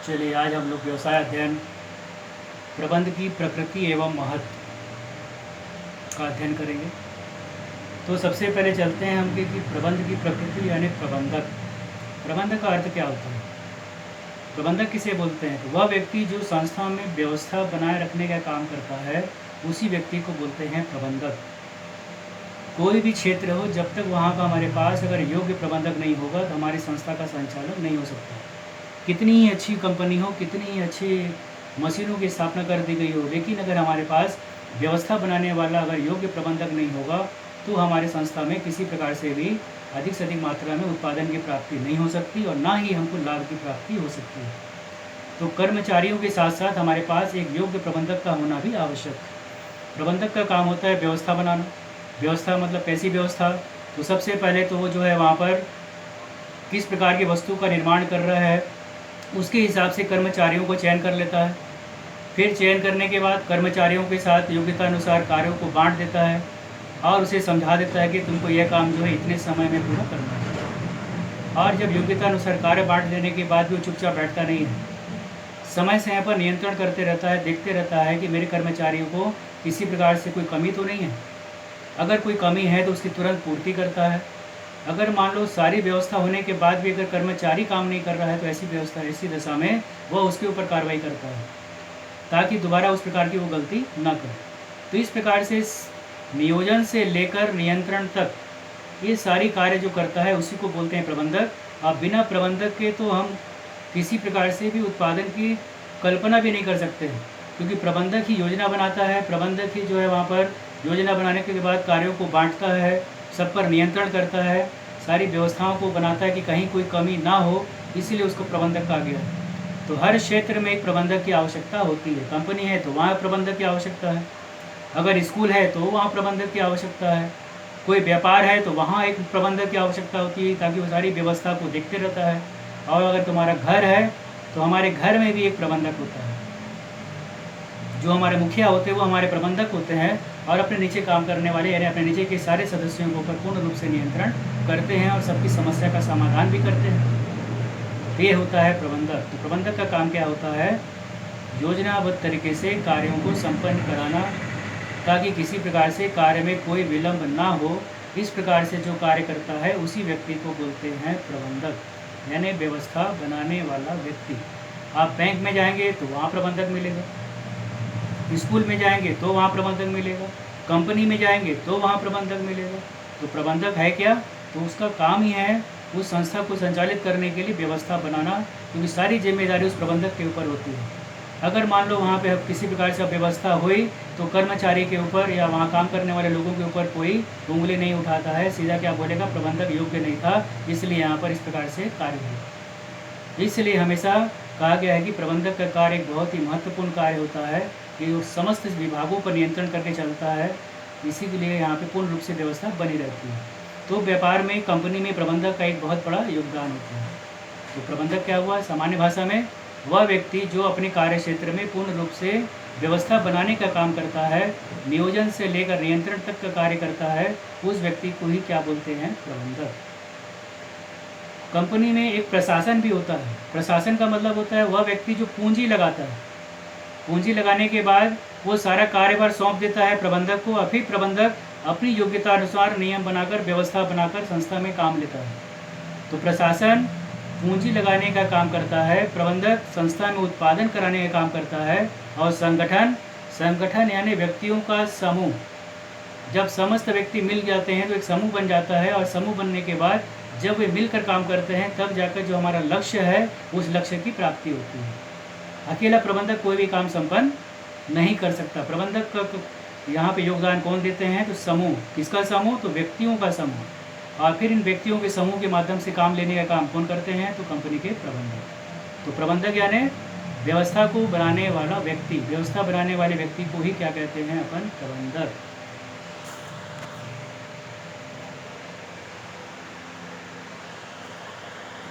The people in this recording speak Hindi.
चलिए आज हम लोग व्यवसाय अध्ययन प्रबंध की प्रकृति एवं महत्व का अध्ययन करेंगे। तो सबसे पहले चलते हैं हम कि प्रबंध की प्रकृति यानी प्रबंधक। प्रबंधक का अर्थ क्या होता है? प्रबंधक किसे बोलते हैं? तो वह व्यक्ति जो संस्था में व्यवस्था बनाए रखने का काम करता है उसी व्यक्ति को बोलते हैं प्रबंधक। कोई भी क्षेत्र हो, जब तक वहाँ का हमारे पास अगर योग्य प्रबंधक नहीं होगा तो हमारी संस्था का संचालन नहीं हो सकता। कितनी ही अच्छी कंपनी हो, कितनी ही अच्छी मशीनों की स्थापना कर दी गई हो, लेकिन अगर हमारे पास व्यवस्था बनाने वाला अगर योग्य प्रबंधक नहीं होगा तो हमारे संस्था में किसी प्रकार से भी अधिक से अधिक मात्रा में उत्पादन की प्राप्ति नहीं हो सकती और ना ही हमको लाभ की प्राप्ति हो सकती है। तो कर्मचारियों के साथ साथ हमारे पास एक योग्य प्रबंधक का होना भी आवश्यक है। प्रबंधक का काम होता है व्यवस्था बनाना। व्यवस्था मतलब कैसी व्यवस्था? तो सबसे पहले तो वो जो है वहाँ पर किस प्रकार की वस्तु का निर्माण कर रहा है उसके हिसाब से कर्मचारियों को चयन कर लेता है। फिर चयन करने के बाद कर्मचारियों के साथ योग्यता अनुसार कार्यों को बांट देता है और उसे समझा देता है कि तुमको यह काम जो है इतने समय में पूरा करना है। और जब योग्यता अनुसार कार्य बांट देने के बाद भी वो चुपचाप बैठता नहीं है, समय समय पर नियंत्रण करते रहता है, देखते रहता है कि मेरे कर्मचारियों को किसी प्रकार से कोई कमी तो नहीं है। अगर कोई कमी है तो उसकी तुरंत पूर्ति करता है। अगर मान लो सारी व्यवस्था होने के बाद भी अगर कर्मचारी काम नहीं कर रहा है तो ऐसी दशा में वह उसके ऊपर कार्रवाई करता है ताकि दोबारा उस प्रकार की वो गलती ना करे। तो इस प्रकार से नियोजन से लेकर नियंत्रण तक ये सारी कार्य जो करता है उसी को बोलते हैं प्रबंधक। अब बिना प्रबंधक के तो हम किसी प्रकार से भी उत्पादन की कल्पना भी नहीं कर सकते हैं, क्योंकि प्रबंधक ही योजना बनाता है। प्रबंधक ही जो है वहाँ पर योजना बनाने के बाद कार्यों को बांटता है, सब पर नियंत्रण करता है, सारी व्यवस्थाओं को बनाता है कि कहीं कोई कमी ना हो, इसीलिए उसको प्रबंधक कहा गया है। तो हर क्षेत्र में एक प्रबंधक की आवश्यकता होती है। कंपनी है तो वहाँ प्रबंधक की आवश्यकता है, अगर स्कूल है तो वहाँ प्रबंधक की आवश्यकता है, कोई व्यापार है तो वहाँ एक प्रबंधक की आवश्यकता होती है ताकि वो सारी व्यवस्था को देखते रहता है। और अगर तुम्हारा घर है तो हमारे घर में भी एक प्रबंधक होता है। जो हमारे मुखिया होते हैं वो हमारे प्रबंधक होते हैं और अपने नीचे काम करने वाले यानी अपने नीचे के सारे सदस्यों के ऊपर पूर्ण रूप से नियंत्रण करते हैं और सबकी समस्या का समाधान भी करते हैं। ये होता है प्रबंधक। तो प्रबंधक का काम क्या होता है? योजनाबद्ध तरीके से कार्यों को संपन्न कराना ताकि किसी प्रकार से कार्य में कोई विलंब ना हो। इस प्रकार से जो कार्य करता है उसी व्यक्ति को बोलते हैं प्रबंधक, यानी व्यवस्था बनाने वाला व्यक्ति। आप बैंक में जाएंगे तो वहाँ प्रबंधक मिलेगा, स्कूल में जाएंगे तो वहाँ प्रबंधक मिलेगा, कंपनी में जाएंगे तो वहाँ प्रबंधक मिलेगा। तो प्रबंधक है क्या? तो उसका काम ही है उस संस्था को संचालित करने के लिए व्यवस्था बनाना, क्योंकि सारी जिम्मेदारी उस प्रबंधक के ऊपर होती है। अगर मान लो वहाँ पे किसी प्रकार से व्यवस्था हुई तो कर्मचारी के ऊपर या वहाँ काम करने वाले लोगों के ऊपर कोई उंगली नहीं उठाता है, सीधा क्या बोलेगा, प्रबंधक योग्य नहीं था इसलिए यहाँ पर इस प्रकार से कार्य हुआ। इसलिए हमेशा कहा गया है कि प्रबंधक का कार्य एक बहुत ही महत्वपूर्ण कार्य होता है कि वो समस्त विभागों पर नियंत्रण करके चलता है, इसी के लिए यहाँ पे पूर्ण रूप से व्यवस्था बनी रहती है। तो व्यापार में, कंपनी में प्रबंधक का एक बहुत बड़ा योगदान होता है। तो प्रबंधक क्या हुआ? सामान्य भाषा में वह व्यक्ति जो अपने कार्य क्षेत्र में पूर्ण रूप से व्यवस्था बनाने का काम करता है, नियोजन से लेकर नियंत्रण तक का कार्य करता है, उस व्यक्ति को ही क्या बोलते हैं? प्रबंधक। कंपनी में एक प्रशासन भी होता है। प्रशासन का मतलब होता है वह व्यक्ति जो पूंजी लगाता है, पूंजी लगाने के बाद वो सारा कार्यभार सौंप देता है प्रबंधक को, और फिर प्रबंधक अपनी योग्यता अनुसार नियम बनाकर, व्यवस्था बनाकर संस्था में काम लेता है। तो प्रशासन पूंजी लगाने का काम करता है, प्रबंधक संस्था में उत्पादन कराने का काम करता है, और संगठन यानी व्यक्तियों का समूह। जब समस्त व्यक्ति मिल जाते हैं तो एक समूह बन जाता है, और समूह बनने के बाद जब वे मिलकर काम करते हैं तब जाकर जो हमारा लक्ष्य है उस लक्ष्य की प्राप्ति होती है। अकेला प्रबंधक कोई भी काम संपन्न नहीं कर सकता। प्रबंधक का यहाँ पे योगदान कौन देते हैं? तो समूह। किसका समूह? तो व्यक्तियों का समूह। और फिर इन व्यक्तियों के समूह के माध्यम से काम लेने का काम कौन करते हैं? तो कंपनी के प्रबंधक। तो प्रबंधक यानी व्यवस्था को बनाने वाला व्यक्ति, व्यवस्था बनाने वाले व्यक्ति को ही क्या कहते हैं? अपन प्रबंधक।